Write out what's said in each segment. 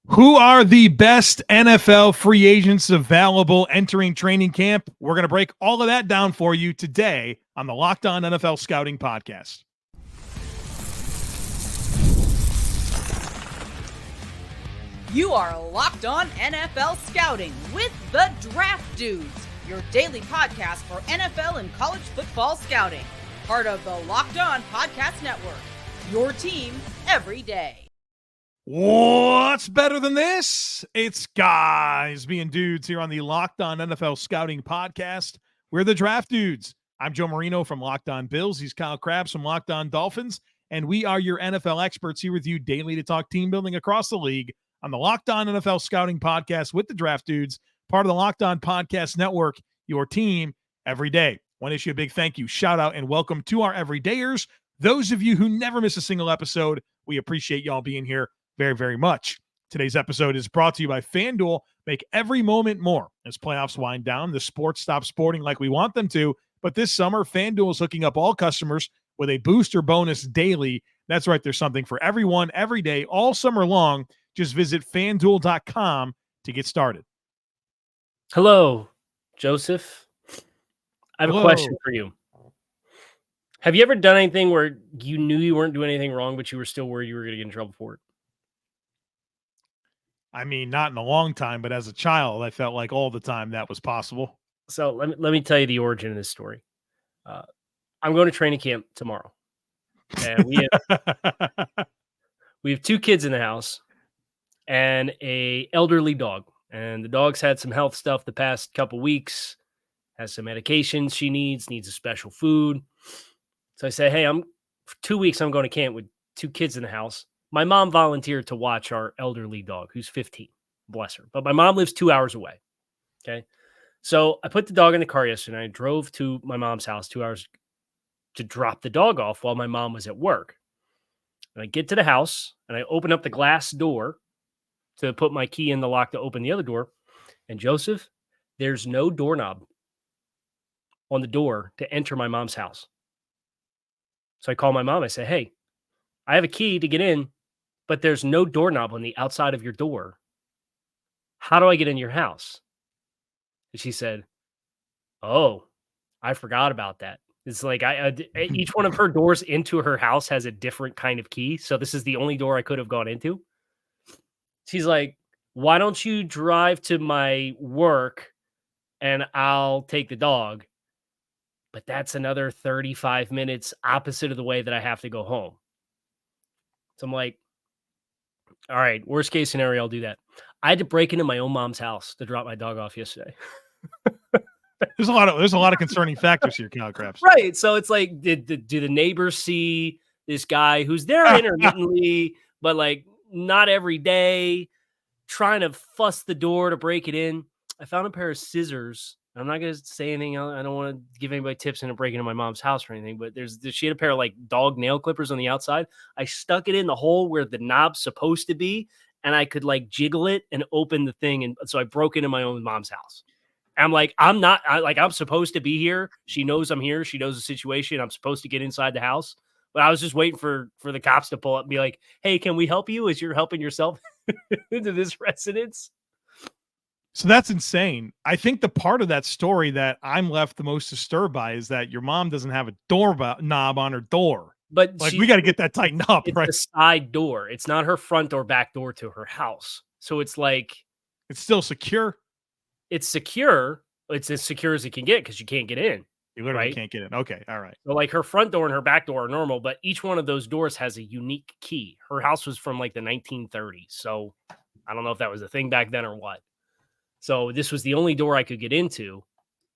Who are the best NFL free agents available entering training camp? We're going to break all of that down for you today on the Locked On NFL Scouting Podcast. You are Locked On NFL Scouting with the Draft Dudes, your daily podcast for NFL and college football scouting. Part of the Locked On Podcast Network, your team every day. What's better than this? It's guys being dudes here on the Locked On NFL Scouting Podcast. We're the Draft Dudes. I'm Joe Marino from Locked On Bills. He's Kyle Crabbs from Locked On Dolphins. And we are your NFL experts here with you daily to talk team building across the league on the Locked On NFL Scouting Podcast with the Draft Dudes, part of the Locked On Podcast Network, your team every day. Want to issue a big thank you, shout out, and welcome to our everydayers. Those of you who never miss a single episode, we appreciate y'all being here very, very much. Today's episode is brought to you by FanDuel. Make every moment more. As playoffs wind down, the sports stop sporting like we want them to, but this summer, FanDuel is hooking up all customers with a booster bonus daily. That's right, there's something for everyone, every day, all summer long. Just visit FanDuel.com to get started. Hello, Joseph. I have a question for you. Have you ever done anything where you knew you weren't doing anything wrong, but you were still worried you were going to get in trouble for it? I mean, not in a long time, but as a child, I felt like all the time that was possible. So let me tell you the origin of this story. I'm going to training camp tomorrow, and we have two kids in the house and a elderly dog. And the dog's had some health stuff the past couple weeks, has some medications she needs a special food. So I say, hey, for 2 weeks, I'm going to camp with two kids in the house. My mom volunteered to watch our elderly dog, who's 15, bless her. But my mom lives 2 hours away. Okay. So I put the dog in the car yesterday. I drove to my mom's house 2 hours to drop the dog off while my mom was at work. And I get to the house and I open up the glass door to put my key in the lock to open the other door. And Joseph, there's no doorknob on the door to enter my mom's house. So I call my mom. I say, hey, I have a key to get in, but there's no doorknob on the outside of your door. How do I get in your house? And she said, oh, I forgot about that. It's like each one of her doors into her house has a different kind of key. So this is the only door I could have gone into. She's like, why don't you drive to my work and I'll take the dog? But that's another 35 minutes opposite of the way that I have to go home. So I'm like, all right, worst case scenario, I'll do that. I had to break into my own mom's house to drop my dog off yesterday. There's a lot of concerning factors here, Kyle Crabbs. Right. So it's like, do the neighbors see this guy who's there intermittently, but like not every day, trying to fuss the door to break it in? I found a pair of scissors. I'm not going to say anything. I don't want to give anybody tips into breaking into my mom's house or anything, but she had a pair of like dog nail clippers on the outside. I stuck it in the hole where the knob's supposed to be, and I could like jiggle it and open the thing. And so I broke into my own mom's house. I'm like, I'm supposed to be here. She knows I'm here. She knows the situation. I'm supposed to get inside the house. But I was just waiting for the cops to pull up and be like, hey, can we help you as you're helping yourself into this residence? So that's insane. I think the part of that story that I'm left the most disturbed by is that your mom doesn't have a knob on her door. But like, we got to get that tightened up, it's right? a side door. It's not her front or back door to her house. So it's like, it's still secure. It's secure. It's as secure as it can get because you can't get in. You literally can't get in. Okay. All right. So like her front door and her back door are normal, but each one of those doors has a unique key. Her house was from like the 1930s. So I don't know if that was a thing back then or what. So this was the only door I could get into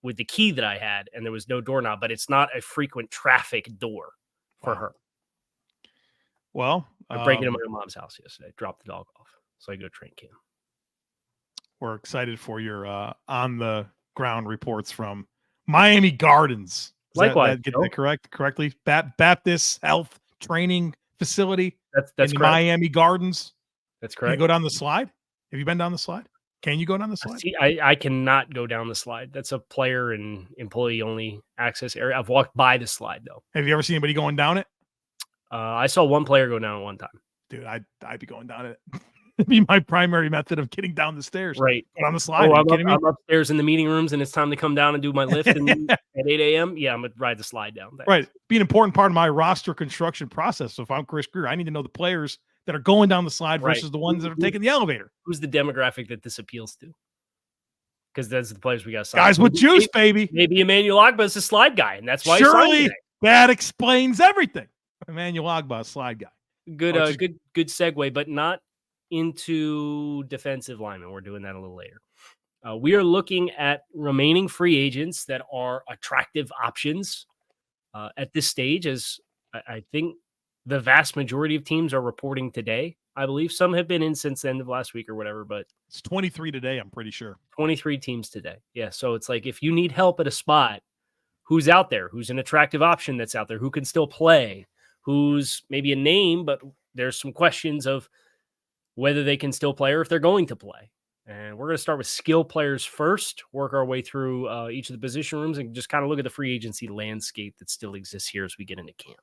with the key that I had, and there was no doorknob, but it's not a frequent traffic door for her. Well, I break into my mom's house yesterday, dropped the dog off. So I go train camp. We're excited for your on the ground reports from Miami Gardens. Likewise, get that correctly? Baptist Health Training Facility. That's in correct. Miami Gardens. That's Can correct. you go down the slide? Have you been down the slide? Can you go down the slide? See, I cannot go down the slide. That's a player and employee only access area. I've walked by the slide though. Have you ever seen anybody going down it? I saw one player go down at one time. Dude, I'd be going down it. It'd be my primary method of getting down the stairs. Right. But on the slide, Oh, are you kidding me? I'm upstairs in the meeting rooms, and it's time to come down and do my lift at 8 a.m. Yeah, I'm going to ride the slide down. Thanks. Right. Be an important part of my roster construction process. So if I'm Chris Greer, I need to know the players that are going down the slide versus the ones that are taking the elevator. Who's the demographic that this appeals to? Because that's the players we got to sign. Guys with juice, baby. Maybe Emmanuel Ogbah is a slide guy, and that's why surely that explains everything. Emmanuel Ogbah, slide guy. Good segue, but not into defensive linemen. We're doing that a little later. We are looking at remaining free agents that are attractive options at this stage, as I think the vast majority of teams are reporting today. I believe some have been in since the end of last week or whatever, but it's 23 today, I'm pretty sure. 23 teams today. Yeah, so it's like if you need help at a spot, who's out there? Who's an attractive option that's out there? Who can still play? Who's maybe a name, but there's some questions of whether they can still play or if they're going to play. And we're going to start with skill players first, work our way through each of the position rooms, and just kind of look at the free agency landscape that still exists here as we get into camp.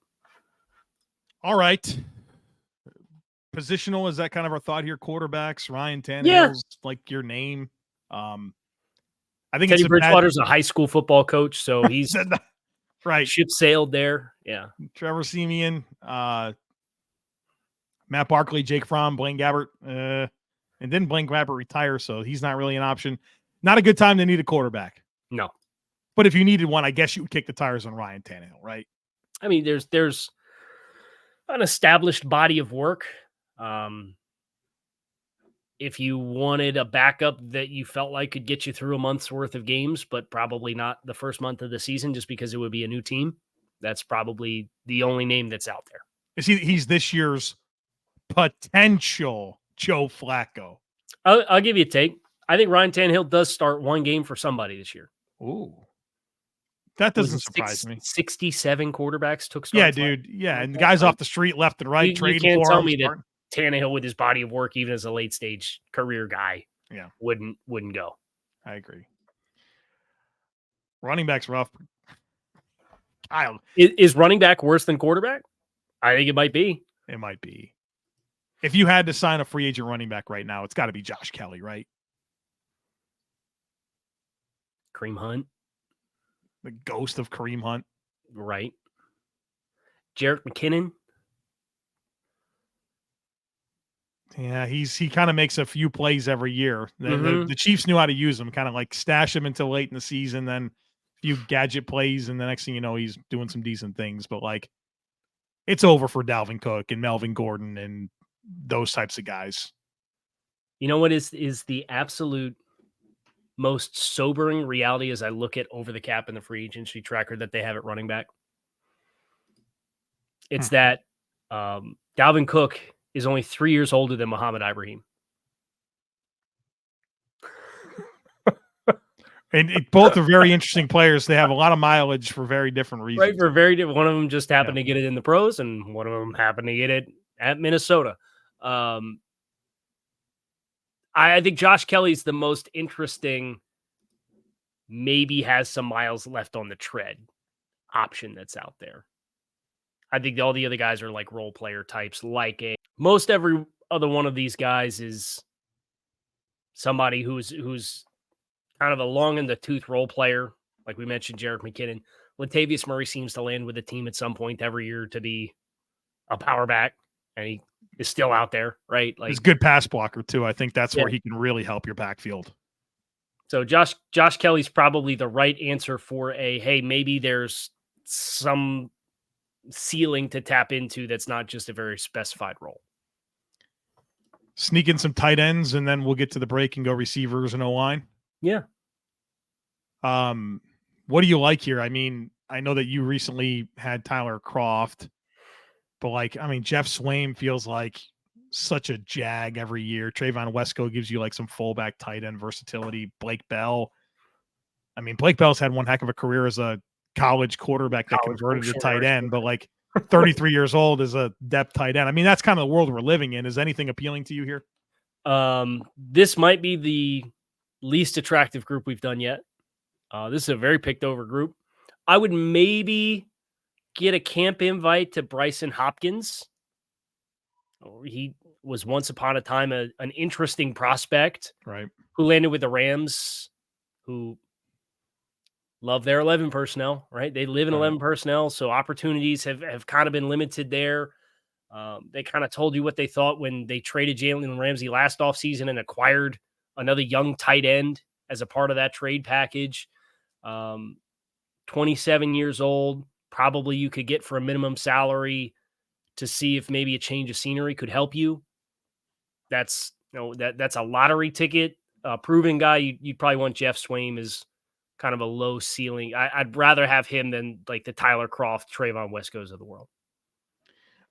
All right. Positional, is that kind of our thought here? Quarterbacks, Ryan Tannehill's yeah. like your name. I think Teddy Bridgewater's a high school football coach, so he's right. Ship sailed there. Yeah. Trevor Siemian, Matt Barkley, Jake Fromm, Blaine Gabbert, and didn't Blaine Gabbert retire, so he's not really an option. Not a good time to need a quarterback. No. But if you needed one, I guess you would kick the tires on Ryan Tannehill, right? I mean, there's an established body of work. If you wanted a backup that you felt like could get you through a month's worth of games, but probably not the first month of the season just because it would be a new team, that's probably the only name that's out there. He's this year's potential Joe Flacco. I'll give you a take. I think Ryan Tannehill does start one game for somebody this year. Ooh. That doesn't surprise me. 67 quarterbacks took starts. Yeah, dude. Yeah, and the guys off the street left and right trading for him. You can't tell me that Tannehill, with his body of work, even as a late stage career guy, wouldn't go. I agree. Running back's rough. Kyle, is running back worse than quarterback? I think it might be. It might be. If you had to sign a free agent running back right now, it's got to be Josh Kelly, right? Kareem Hunt. The ghost of Kareem Hunt. Right. Jerick McKinnon. Yeah, he kind of makes a few plays every year. The Chiefs knew how to use him, kind of like stash him until late in the season, then a few gadget plays, and the next thing you know, he's doing some decent things. But like, it's over for Dalvin Cook and Melvin Gordon and those types of guys. You know what is the absolute most sobering reality as I look at over the cap and the free agency tracker that they have at running back? It's that Dalvin Cook is only 3 years older than Muhammad Ibrahim. And both are very interesting players. They have a lot of mileage for very different reasons. Right, for very different. One of them just happened to get it in the pros, and one of them happened to get it at Minnesota. I think Josh Kelly's the most interesting, maybe has some miles left on the tread option that's out there. I think all the other guys are like role player types. Most every other one of these guys is somebody who's kind of a long in the tooth role player. Like we mentioned, Jerick McKinnon. Latavius Murray seems to land with the team at some point every year to be a power back, and he is still out there, right? Like, he's a good pass blocker too. I think that's where he can really help your backfield. So Josh Kelly's probably the right answer for hey, maybe there's some ceiling to tap into that's not just a very specified role. Sneak in some tight ends, and then we'll get to the break and go receivers and O-line. Yeah. What do you like here? I mean, I know that you recently had Tyler Kroft, but Jeff Swaim feels like such a jag every year. Trayvon Wesco gives you like some fullback tight end versatility. Blake Bell's had one heck of a career as a college quarterback that converted to tight end, but 33 years old as a depth tight end. I mean, that's kind of the world we're living in. Is anything appealing to you here? This might be the least attractive group we've done yet. This is a very picked over group. I would maybe get a camp invite to Bryson Hopkins. He was once upon a time an interesting prospect, right? Who landed with the Rams, who love their 11 personnel, right? They live in 11 personnel, so opportunities have kind of been limited there. They kind of told you what they thought when they traded Jalen Ramsey last offseason and acquired another young tight end as a part of that trade package. 27 years old, probably you could get for a minimum salary to see if maybe a change of scenery could help you. That's that's a lottery ticket. Proven guy, you'd probably want Jeff Swaim as kind of a low ceiling. I'd rather have him than like the Tyler Kroft, Trayvon Wescos of the world.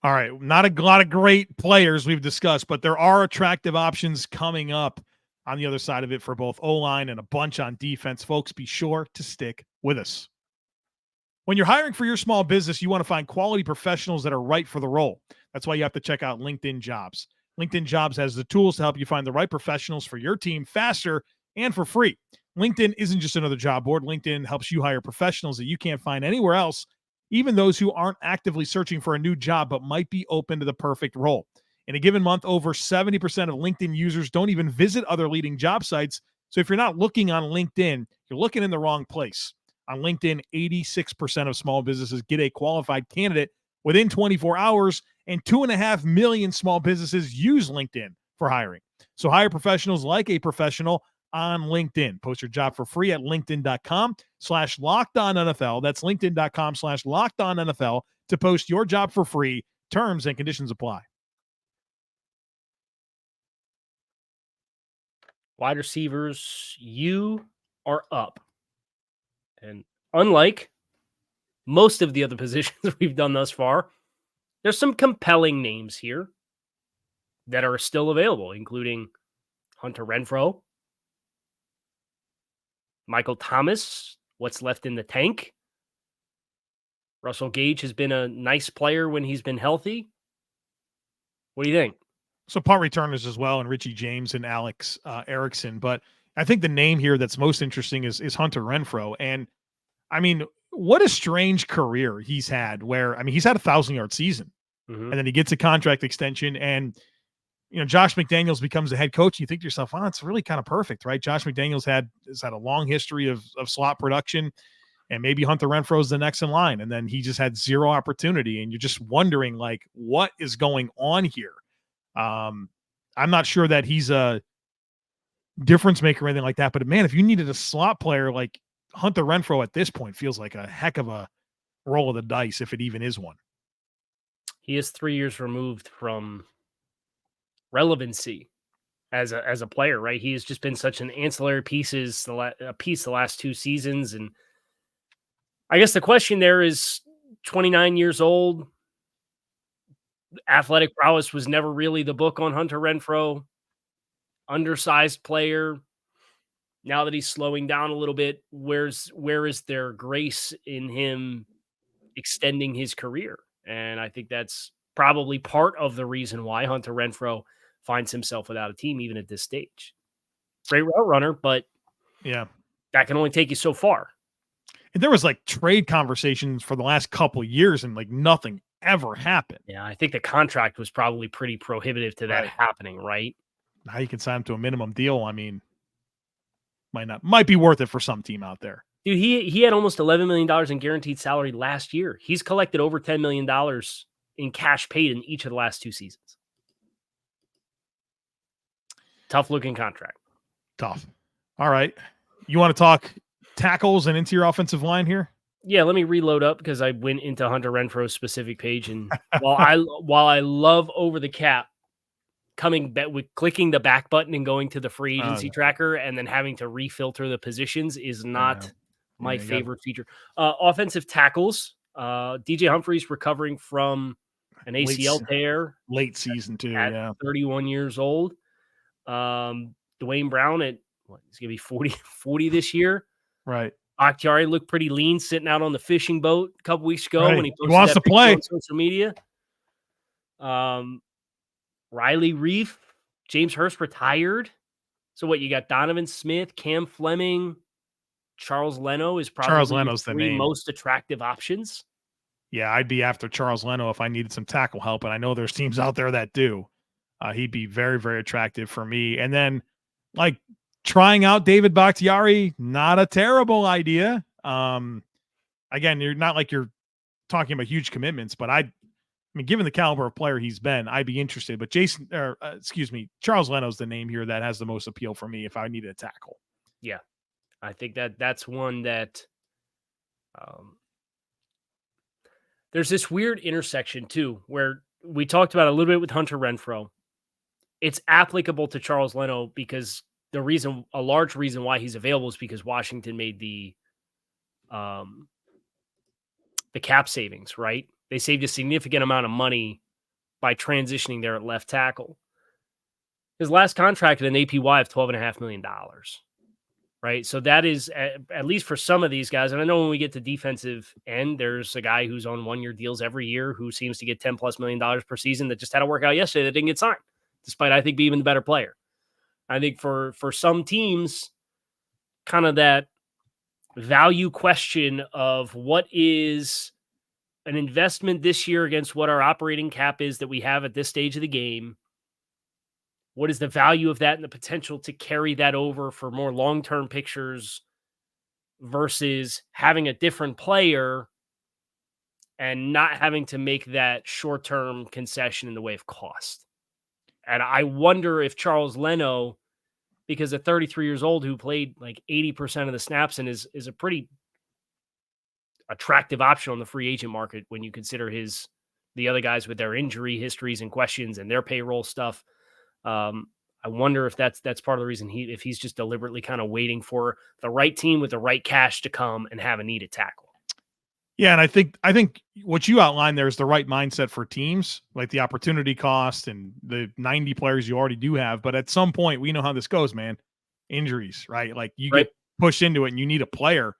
All right. Not a lot of great players we've discussed, but there are attractive options coming up on the other side of it for both O-line and a bunch on defense. Folks, be sure to stick with us. When you're hiring for your small business, you want to find quality professionals that are right for the role. That's why you have to check out LinkedIn Jobs. LinkedIn Jobs has the tools to help you find the right professionals for your team faster and for free. LinkedIn isn't just another job board. LinkedIn helps you hire professionals that you can't find anywhere else, even those who aren't actively searching for a new job but might be open to the perfect role. In a given month, over 70% of LinkedIn users don't even visit other leading job sites. So if you're not looking on LinkedIn, you're looking in the wrong place. On LinkedIn, 86% of small businesses get a qualified candidate within 24 hours, and 2.5 million small businesses use LinkedIn for hiring. So hire professionals like a professional on LinkedIn. Post your job for free at linkedin.com/LockedOnNFL. That's linkedin.com/LockedOnNFL to post your job for free. Terms and conditions apply. Wide receivers, you are up. And unlike most of the other positions we've done thus far, there's some compelling names here that are still available, including Hunter Renfrow, Michael Thomas, what's left in the tank. Russell Gage has been a nice player when he's been healthy. What do you think? So punt returners as well, and Richie James and Alex Erickson. But I think the name here that's most interesting is Hunter Renfrow. And I mean, what a strange career he's had where, I mean, he's had a 1,000-yard season and then he gets a contract extension and, you know, Josh McDaniels becomes the head coach. You think to yourself, wow, it's really kind of perfect, right? Josh McDaniels has had a long history of slot production, and maybe Hunter Renfrow is the next in line. And then he just had zero opportunity. And you're just wondering, like, what is going on here? I'm not sure that he's a difference maker or anything like that, but man, if you needed a slot player like Hunter Renfrow at this point, feels like a heck of a roll of the dice, if it even is one. He is 3 years removed from relevancy as a player, right? He has just been such an ancillary piece the last 2 seasons. And I guess the question there is 29 years old. Athletic prowess was never really the book on Hunter Renfrow. Undersized player. Now that he's slowing down a little bit, where is there grace in him extending his career? And I think that's probably part of the reason why Hunter Renfrow finds himself without a team, even at this stage. Great route runner, but yeah, that can only take you so far. And there was like trade conversations for the last couple of years, and like nothing ever happened. Yeah, I think the contract was probably pretty prohibitive to that happening, right? Now you can sign him to a minimum deal. I mean, might be worth it for some team out there. Dude, he had almost $11 million in guaranteed salary last year. He's collected over $10 million in cash paid in each of the last 2 seasons. Tough looking contract. Tough. All right. You want to talk tackles and interior offensive line here? Yeah, let me reload up because I went into Hunter Renfrow's specific page. And while I love over the cap, coming back with clicking the back button and going to the free agency tracker and then having to refilter the positions is not my favorite feature. Offensive tackles. DJ Humphries recovering from an ACL tear. Late season too, at 31 years old. Dwayne Brown at he's gonna be 40 this year. Right. Bakhtiari looked pretty lean sitting out on the fishing boat a couple weeks ago when he wants to play on social media. Riley Reif, James Hurst retired. So what, you got Donovan Smith, Cam Fleming, Charles Leno is probably the 3 most attractive options. Yeah, I'd be after Charles Leno if I needed some tackle help, and I know there's teams out there that do. He'd be very, very attractive for me. And then, like, trying out David Bakhtiari, not a terrible idea. Again, you're not like you're talking about huge commitments, but I mean, given the caliber of player he's been, I'd be interested. But Charles Leno's the name here that has the most appeal for me if I needed a tackle. Yeah, I think that's one that there's this weird intersection too, where we talked about a little bit with Hunter Renfrow. It's applicable to Charles Leno because a large reason why he's available is because Washington made the cap savings, right? They saved a significant amount of money by transitioning there at left tackle. His last contract at an APY of $12.5 million, right? So that is, at least for some of these guys, and I know when we get to defensive end, there's a guy who's on one-year deals every year who seems to get $10+ million per season that just had a workout yesterday that didn't get signed, despite, I think, being even the better player. I think for some teams, kind of that value question of what is an investment this year against what our operating cap is that we have at this stage of the game. What is the value of that and the potential to carry that over for more long-term pictures versus having a different player and not having to make that short-term concession in the way of cost? And I wonder if Charles Leno, because at 33 years old, who played like 80% of the snaps and is a pretty attractive option on the free agent market when you consider the other guys with their injury histories and questions and their payroll stuff. I wonder if that's part of the reason if he's just deliberately kind of waiting for the right team with the right cash to come and have a needed tackle. Yeah, and I think what you outlined there is the right mindset for teams, like the opportunity cost and the 90 players you already do have. But at some point, we know how this goes, man. Injuries, right? Like you get pushed into it and you need a player.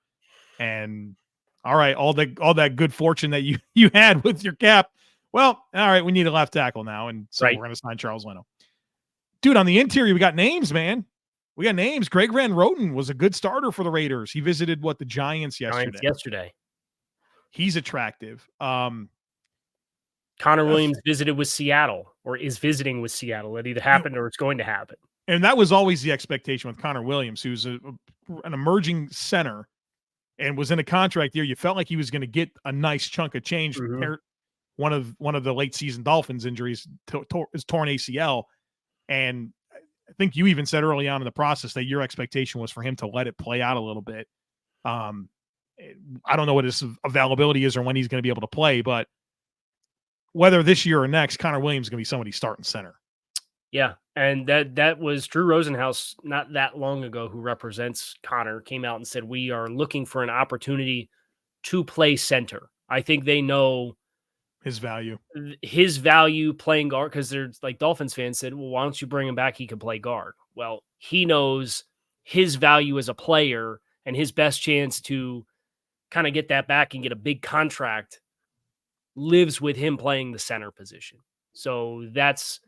And all right, all that good fortune that you had with your cap. Well, all right, we need a left tackle now. And so we're going to sign Charles Leno. Dude, on the interior, we got names, man. We got names. Greg Van Roten was a good starter for the Raiders. He visited the Giants yesterday. He's attractive. Connor Williams visited with Seattle or is visiting with Seattle. It either happened or it's going to happen. And that was always the expectation with Connor Williams, who's an emerging center and was in a contract year. You felt like he was going to get a nice chunk of change. Mm-hmm. One of the late season Dolphins injuries is torn ACL. And I think you even said early on in the process that your expectation was for him to let it play out a little bit. I don't know what his availability is or when he's going to be able to play, but whether this year or next, Connor Williams is going to be somebody starting center. Yeah, and that was Drew Rosenhaus not that long ago, who represents Connor, came out and said, we are looking for an opportunity to play center. I think they know his value playing guard, because there's like Dolphins fans said, well, why don't you bring him back? He can play guard. Well, he knows his value as a player and his best chance to kind of get that back and get a big contract lives with him playing the center position. So that's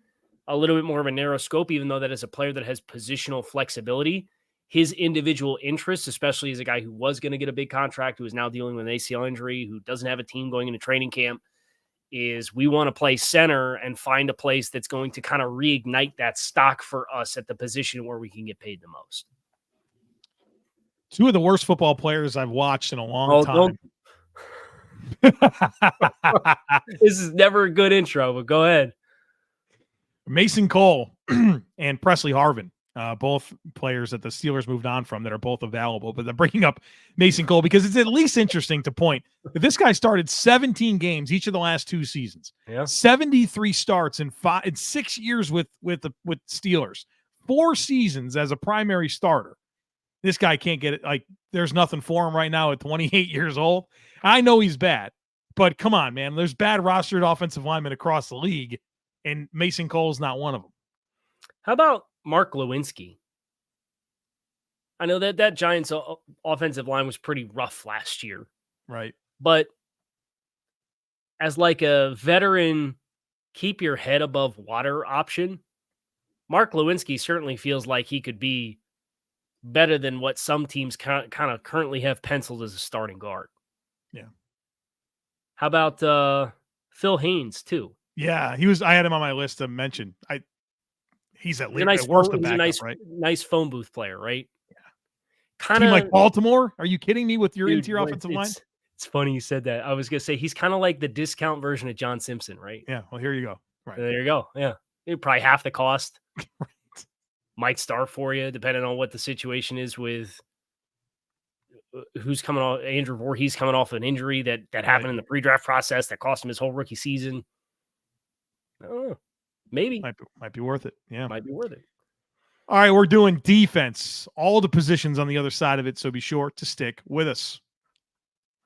a little bit more of a narrow scope, even though that is a player that has positional flexibility. His individual interests, especially as a guy who was going to get a big contract, who is now dealing with an ACL injury, who doesn't have a team going into training camp, is we want to play center and find a place that's going to kind of reignite that stock for us at the position where we can get paid the most. Two of the worst football players I've watched in a long time. This is never a good intro, but go ahead. Mason Cole and Presley Harvin, both players that the Steelers moved on from that are both available. But they're bringing up Mason Cole because it's at least interesting to point that this guy started 17 games each of the last two seasons. Yeah. 73 starts in 6 years with Steelers. 4 seasons as a primary starter. This guy can't get it. Like, there's nothing for him right now at 28 years old. I know he's bad, but come on, man. There's bad rostered offensive linemen across the league, and Mason Cole's not one of them. How about Mark Lewinsky? I know that Giants offensive line was pretty rough last year. Right. But as like a veteran, keep your head above water option, Mark Lewinsky certainly feels like he could be better than what some teams kind of currently have penciled as a starting guard. Yeah. How about Phil Haynes too? Yeah, I had him on my list to mention. He's at He's a least nice, at worst a he's a backup, nice, right? nice phone booth player, right? Team Kind like of, Baltimore? Are you kidding me with your dude. interior offensive line? It's funny you said that. I was gonna say he's kind of like the discount version of John Simpson, right? Yeah. Well, here you go. Right. There you go. Yeah, probably half the cost. Right. Might start for you, depending on what the situation is with who's coming off. Andrew Voorhees coming off an injury that happened in the pre-draft process that cost him his whole rookie season. I don't know. Maybe Might be worth it. Yeah. might be worth it. All right, we're doing defense, all the positions on the other side of it, so be sure to stick with us.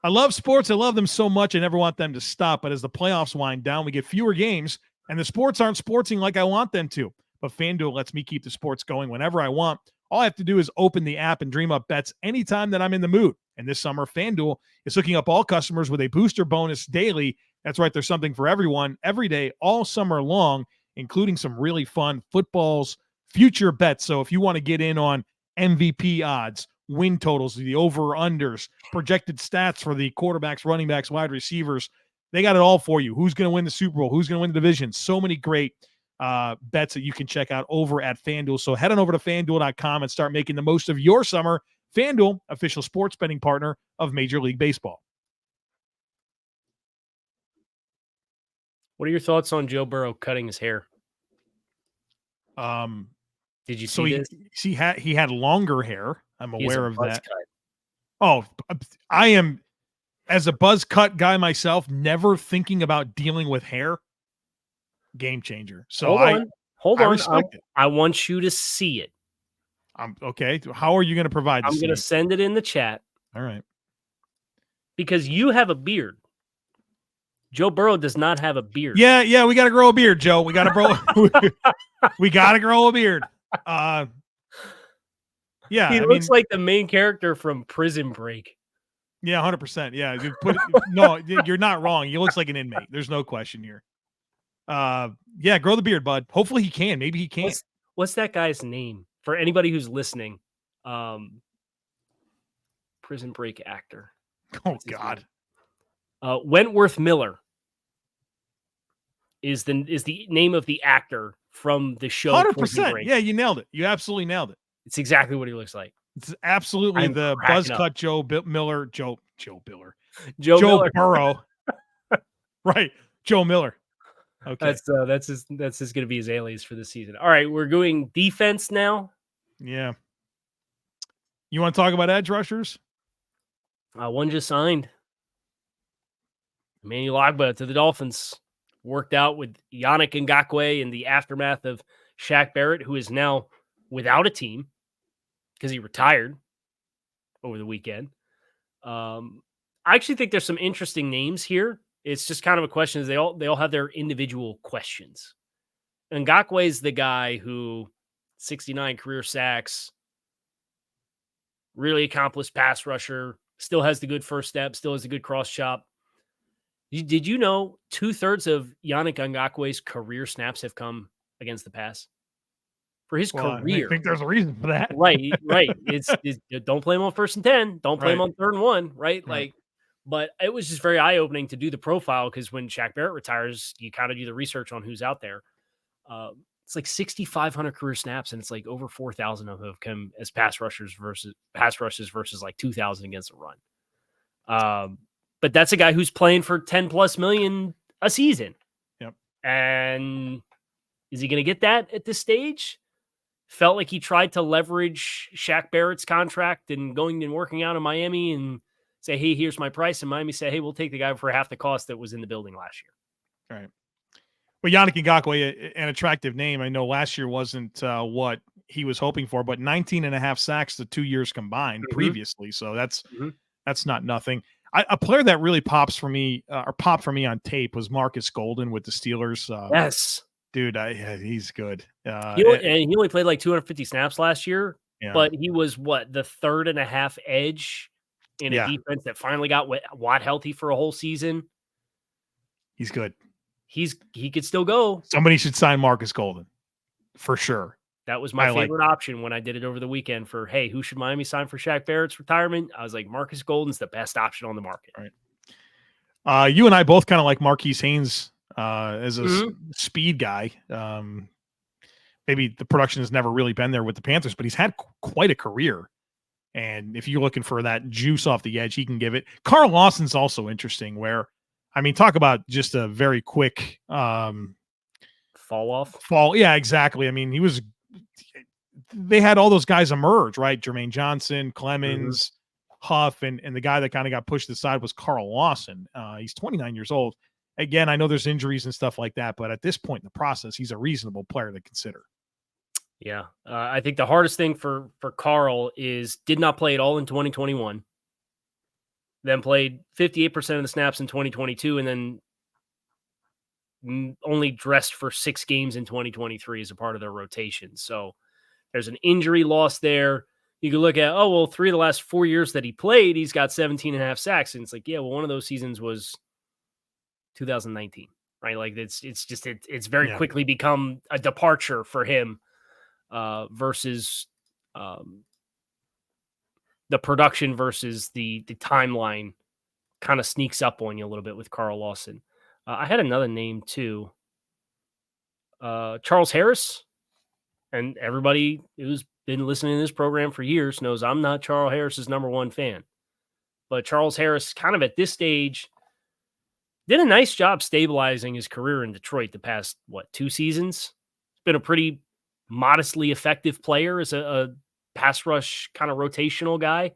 I love sports. I love them so much. I never want them to stop, but as the playoffs wind down, we get fewer games, and the sports aren't sportsing like I want them to. But FanDuel lets me keep the sports going whenever I want. All I have to do is open the app and dream up bets anytime that I'm in the mood. And this summer, FanDuel is hooking up all customers with a booster bonus daily. That's right, there's something for everyone every day, all summer long, including some really fun footballs, future bets. So if you want to get in on MVP odds, win totals, the over-unders, projected stats for the quarterbacks, running backs, wide receivers, they got it all for you. Who's going to win the Super Bowl? Who's going to win the division? So many great bets that you can check out over at FanDuel. So head on over to FanDuel.com and start making the most of your summer. FanDuel, official sports betting partner of Major League Baseball. What are your thoughts on Joe Burrow cutting his hair? Did you see this? He had longer hair. I'm aware of that. Cut. Oh, I am, as a buzz cut guy myself, never thinking about dealing with hair. Game changer. So Hold I on. respect it. I want you to see it. Okay. How are you going to provide this? I'm going to send it in the chat. All right. Because you have a beard. Joe Burrow does not have a beard. Yeah, we got to grow a beard, Joe. We got to we got to grow a beard. Yeah, he looks like the main character from Prison Break. Yeah, 100%. Yeah, no, you're not wrong. He looks like an inmate. There's no question here. Yeah, grow the beard, bud. Hopefully he can. Maybe he can't. What's that guy's name? For anybody who's listening, Prison Break actor. Oh God. Wentworth Miller is the name of the actor from the show. 100%. Yeah, you nailed it. You absolutely nailed it. It's exactly what he looks like. It's absolutely the buzz cut Joe Miller. Joe Burrow. Right. Joe Miller. Okay. That's just going to be his alias for the season. All right, we're doing defense now. Yeah. You want to talk about edge rushers? One just signed. Emmanuel Ogbah to the Dolphins. Worked out with Yannick Ngakoue in the aftermath of Shaq Barrett, who is now without a team because he retired over the weekend. I actually think there's some interesting names here. It's just kind of a question. Is they all have their individual questions. Ngakoue is the guy who 69 career sacks, really accomplished pass rusher, still has the good first step, still has a good cross chop. Did you know 2/3 of Yannick Ngakoue's career snaps have come against the pass? For his career. I think there's a reason for that. Right. It's don't play him on 1st and 10. Don't play him on 3rd and 1, right? Like, but it was just very eye-opening to do the profile because when Shaq Barrett retires, you kind of do the research on who's out there. It's like 6,500 career snaps, and it's like over 4,000 of them have come as pass rushes versus like 2,000 against a run. But that's a guy who's playing for 10 plus million a season. Yep. And is he going to get that at this stage? Felt like he tried to leverage Shaq Barrett's contract and going and working out in Miami and say, hey, here's my price. And Miami say, hey, we'll take the guy for half the cost that was in the building last year. All right. Well, Yannick Ngakoue, an attractive name. I know last year wasn't what he was hoping for, but 19.5 sacks the 2 years combined previously. So that's not nothing. A player that really popped for me on tape was Markus Golden with the Steelers. Yes. Dude, he's good. And he only played like 250 snaps last year, but he was the 3.5 edge in a defense that finally got Watt healthy for a whole season. He's good. He could still go. Somebody should sign Markus Golden for sure. That was my favorite option when I did it over the weekend for, hey, who should Miami sign for Shaq Barrett's retirement? I was like, Markus Golden's the best option on the market. Right. You and I both kind of like Marquise Haynes as a speed guy. maybe the production has never really been there with the Panthers, but he's had quite a career. And if you're looking for that juice off the edge, he can give it. Carl Lawson's also interesting where, I mean, talk about just a very quick fall off. Yeah, exactly. I mean, they had all those guys emerge, right? Jermaine Johnson, Clemens, Huff, and the guy that kind of got pushed aside was Carl Lawson. He's 29 years old. Again, I know there's injuries and stuff like that, but at this point in the process, he's a reasonable player to consider. Yeah. I think the hardest thing for Carl is did not play at all in 2021, then played 58% of the snaps in 2022, and then only dressed for 6 games in 2023 as a part of their rotation. So there's an injury loss there. You can look at, 3 of the last 4 years that he played, he's got 17 and a half sacks. And it's like, yeah, well, one of those seasons was 2019, right? Like it's very quickly become a departure for him versus the production versus the timeline kind of sneaks up on you a little bit with Carl Lawson. I had another name too. Charles Harris, and everybody who's been listening to this program for years knows I'm not Charles Harris's number one fan. But Charles Harris kind of at this stage did a nice job stabilizing his career in Detroit the past, 2 seasons. He's been a pretty modestly effective player as a pass rush kind of rotational guy.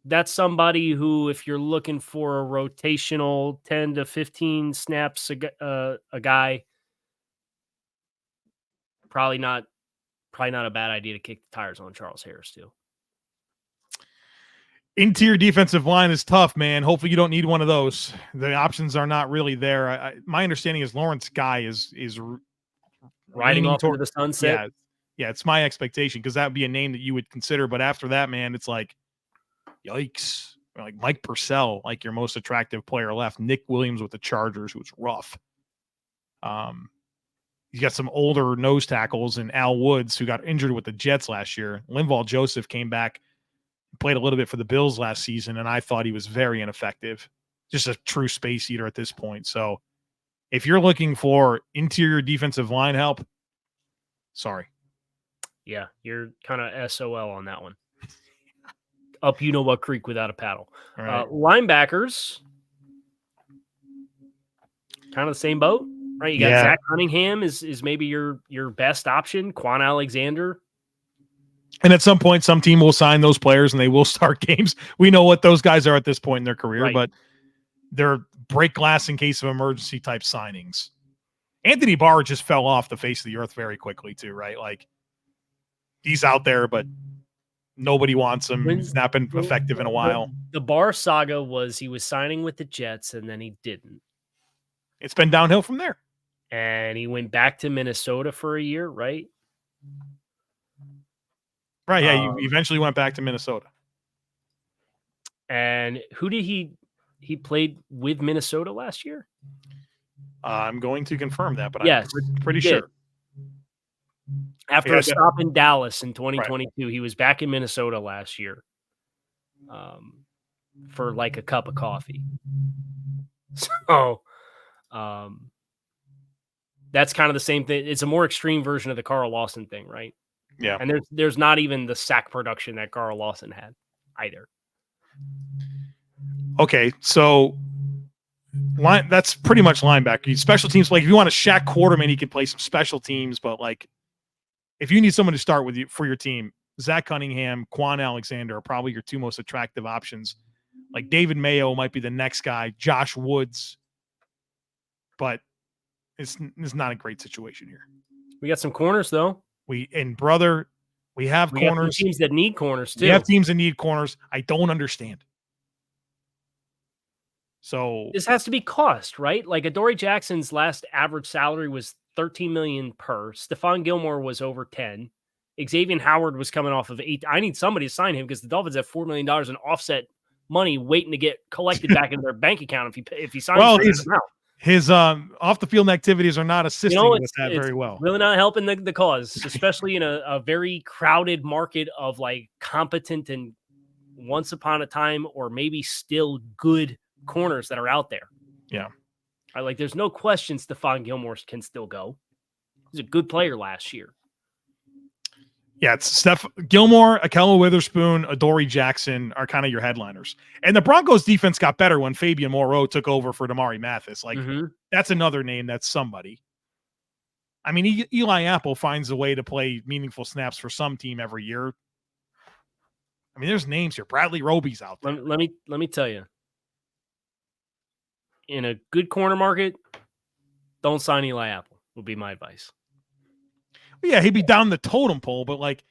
That's somebody who, if you're looking for a rotational 10 to 15 snaps a guy, probably not a bad idea to kick the tires on Charles Harris too. Interior defensive line is tough, man. Hopefully you don't need one of those. The options are not really there. My understanding is Lawrence Guy is riding off into the sunset. Yeah, it's my expectation because that would be a name that you would consider. But after that, man, it's like, yikes. Like Mike Purcell, like your most attractive player left. Nick Williams with the Chargers, who's rough. You got some older nose tackles and Al Woods, who got injured with the Jets last year. Linval Joseph came back, played a little bit for the Bills last season, and I thought he was very ineffective. Just a true space eater at this point. So if you're looking for interior defensive line help, sorry. Yeah, you're kind of SOL on that one. Up you know what creek without a paddle. Right. Linebackers, kind of the same boat, right? You got Zach Cunningham is maybe your best option. Quan Alexander. And at some point, some team will sign those players and they will start games. We know what those guys are at this point in their career, right, but they're break glass in case of emergency type signings. Anthony Barr just fell off the face of the earth very quickly too, right? Like he's out there, but nobody wants him. He's not been effective in a while. The Barr saga was he was signing with the Jets and then he didn't. It's been downhill from there. And he went back to Minnesota for a year, right? Right, yeah, you eventually went back to Minnesota. And who did he played with Minnesota last year? I'm going to confirm that, but yes, I'm pretty sure. After a stop in Dallas in 2022, he was back in Minnesota last year for like a cup of coffee. So that's kind of the same thing. It's a more extreme version of the Carl Lawson thing, right? Yeah. And there's not even the sack production that Carl Lawson had either. Okay, so that's pretty much linebacker. Special teams, like if you want a Shaq Quarterman, he can play some special teams, but like if you need someone to start with you for your team, Zach Cunningham, Quan Alexander are probably your 2 most attractive options. Like David Mayo might be the next guy, Josh Woods, but it's not a great situation here. We got some corners though. We have corners. Have teams that need corners too. We have teams that need corners. I don't understand. So this has to be cost, right? Like Adoree Jackson's last average salary was $13 million per. Stephon Gilmore was over 10. Xavien Howard was coming off of 8. I need somebody to sign him because the Dolphins have $4 million in offset money waiting to get collected back into their bank account if he signs. Well, his off the field activities are not assisting with that very well. Really not helping the cause, especially in a very crowded market of like competent and once upon a time or maybe still good corners that are out there. Yeah. Like there's no question Stephon Gilmore can still go. He's a good player last year. Yeah, it's Gilmore, Ahkello Witherspoon, Adoree Jackson are kind of your headliners. And the Broncos defense got better when Fabian Moreau took over for Damari Mathis. Like, that's another name that's somebody. I mean, Eli Apple finds a way to play meaningful snaps for some team every year. I mean, there's names here. Bradley Roby's out there. Let me tell you. In a good corner market, don't sign Eli Apple, would be my advice. Yeah, he'd be down the totem pole, but like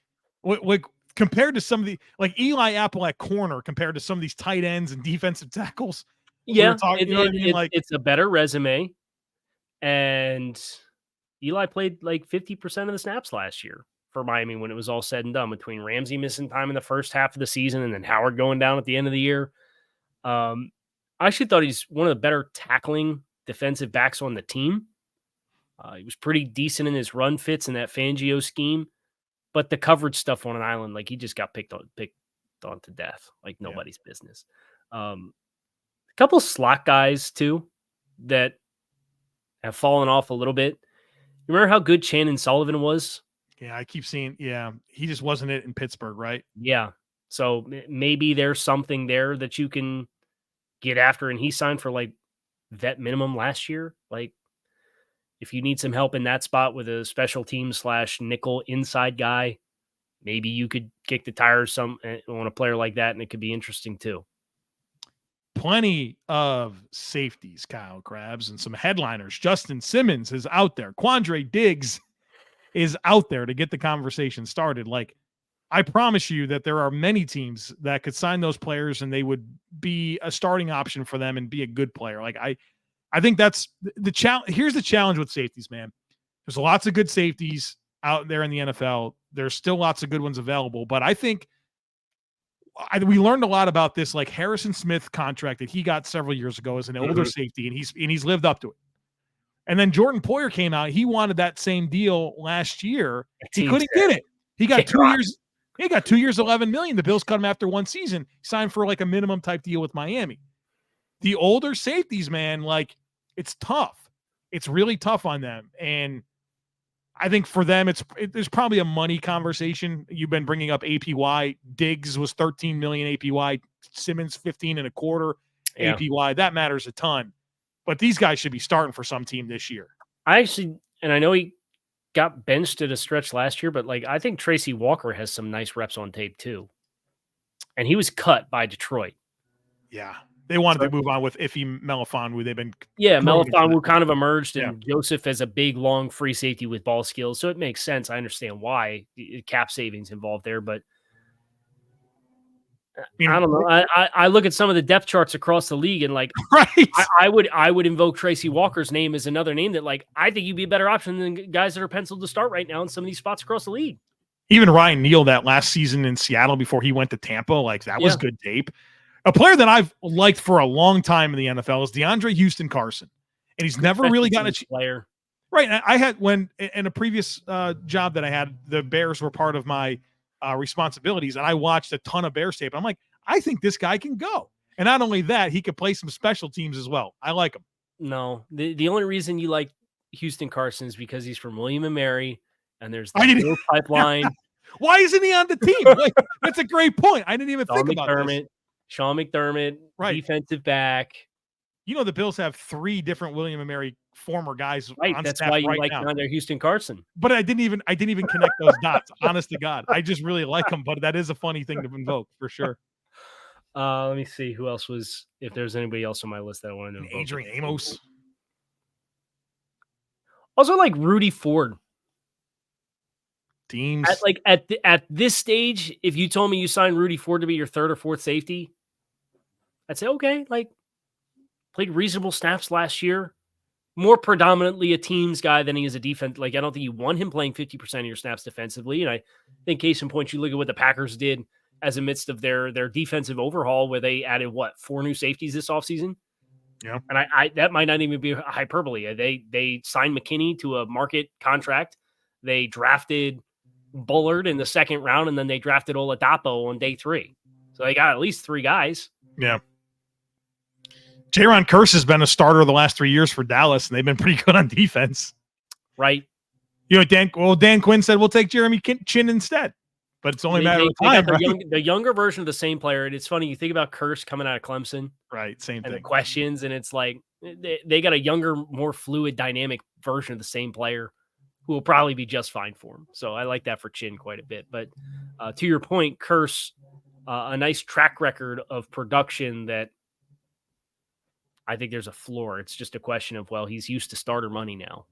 compared to some of the Eli Apple at corner compared to some of these tight ends and defensive tackles. Yeah, it's a better resume. And Eli played like 50% of the snaps last year for Miami when it was all said and done, between Ramsey missing time in the first half of the season and then Howard going down at the end of the year. I actually thought he's one of the better tackling defensive backs on the team. He was pretty decent in his run fits in that Fangio scheme, but the coverage stuff on an island, like, he just got picked on to death, like nobody's business. A couple slot guys too that have fallen off a little bit. You remember how good Shannon Sullivan was? Yeah, I keep seeing. Yeah, he just wasn't it in Pittsburgh, right? Yeah, so maybe there's something there that you can get after, and he signed for like vet minimum last year. Like, if you need some help in that spot with a special team / nickel inside guy, maybe you could kick the tires on a player like that, and it could be interesting too. Plenty of safeties, Kyle Crabbs, and some headliners. Justin Simmons is out there. Quandre Diggs is out there to get the conversation started. Like, I promise you that there are many teams that could sign those players and they would be a starting option for them and be a good player. Like, I think that's the challenge. Here's the challenge with safeties, man. There's lots of good safeties out there in the NFL. There's still lots of good ones available, but I think we learned a lot about this, like Harrison Smith contract that he got several years ago as an older safety, and he's lived up to it. And then Jordan Poyer came out. He wanted that same deal last year. He couldn't get it. He got 2 years. He got 2 years, $11 million. The Bills cut him after one season. He signed for like a minimum type deal with Miami. The older safeties, man, like, it's tough. It's really tough on them. And I think for them, there's probably a money conversation. You've been bringing up APY. Diggs was $13 million APY. Simmons, 15.25 APY. That matters a ton. But these guys should be starting for some team this year. I know he got benched at a stretch last year, but like, I think Tracy Walker has some nice reps on tape too. And he was cut by Detroit. Yeah. They wanted to move on with Iffy Melifonwu. They've been Melifonwu kind of emerged, and Joseph as a big, long free safety with ball skills, so it makes sense. I understand why cap savings involved there, but I don't know. I look at some of the depth charts across the league, and like, I would invoke Tracy Walker's name as another name that, like, I think you'd be a better option than guys that are penciled to start right now in some of these spots across the league. Even Ryan Neal that last season in Seattle before he went to Tampa, like, that was good tape. A player that I've liked for a long time in the NFL is DeAndre Houston Carson, and he's never really gotten a player. Right. I had, when in a previous job that I had, the Bears were part of my responsibilities, and I watched a ton of Bears tape. I'm like, I think this guy can go, and not only that, he could play some special teams as well. I like him. No, the only reason you like Houston Carson is because he's from William and Mary, and there's the pipeline. Why isn't he on the team? Like, that's a great point. I didn't even think about this. Sean McDermott, defensive back. You know, the Bills have 3 different William and Mary former guys on That's staff why you right like now. Under Houston Carson. But I didn't even connect those dots. Honest to God, I just really like him. But that is a funny thing to invoke for sure. Let me see who else was. If there's anybody else on my list that I wanted to invoke. Adrian Amos. Also, like Rudy Ford. Teams at this stage, if you told me you signed Rudy Ford to be your 3rd or 4th safety, I'd say, okay, like, played reasonable snaps last year, more predominantly a teams guy than he is a defense. Like, I don't think you want him playing 50% of your snaps defensively. And I think case in point, you look at what the Packers did as a midst of their defensive overhaul, where they added 4 new safeties this offseason. Yeah. And I that might not even be hyperbole. They signed McKinney to a market contract. They drafted Bullard in the 2nd round, and then they drafted Oladapo on day 3. So they got at least 3 guys. Yeah. Jaron Kearse has been a starter the last 3 years for Dallas, and they've been pretty good on defense. Right. Dan Quinn said we'll take Jeremy Chin instead, but it's only a matter of time, got right? The younger version of the same player. And it's funny, you think about Curse coming out of Clemson. Right, same and thing. The questions, and it's like they got a younger, more fluid, dynamic version of the same player who will probably be just fine for him. So I like that for Chin quite a bit. But to your point, Curse, a nice track record of production that I think there's a floor. It's just a question of, well, he's used to starter money now.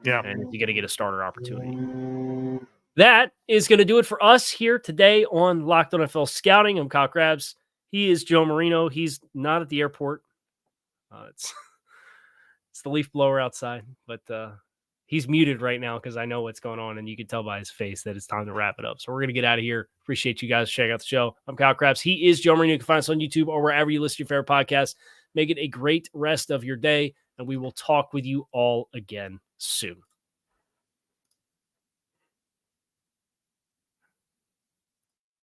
Yeah. And is he going to get a starter opportunity? That is going to do it for us here today on Locked On NFL Scouting. I'm Kyle Crabbs. He is Joe Marino. He's not at the airport. It's the leaf blower outside, but he's muted right now because I know what's going on, and you can tell by his face that it's time to wrap it up. So we're going to get out of here. Appreciate you guys checking out the show. I'm Kyle Crabbs. He is Joe Marino. You can find us on YouTube or wherever you listen to your favorite podcast. Make it a great rest of your day, and we will talk with you all again soon.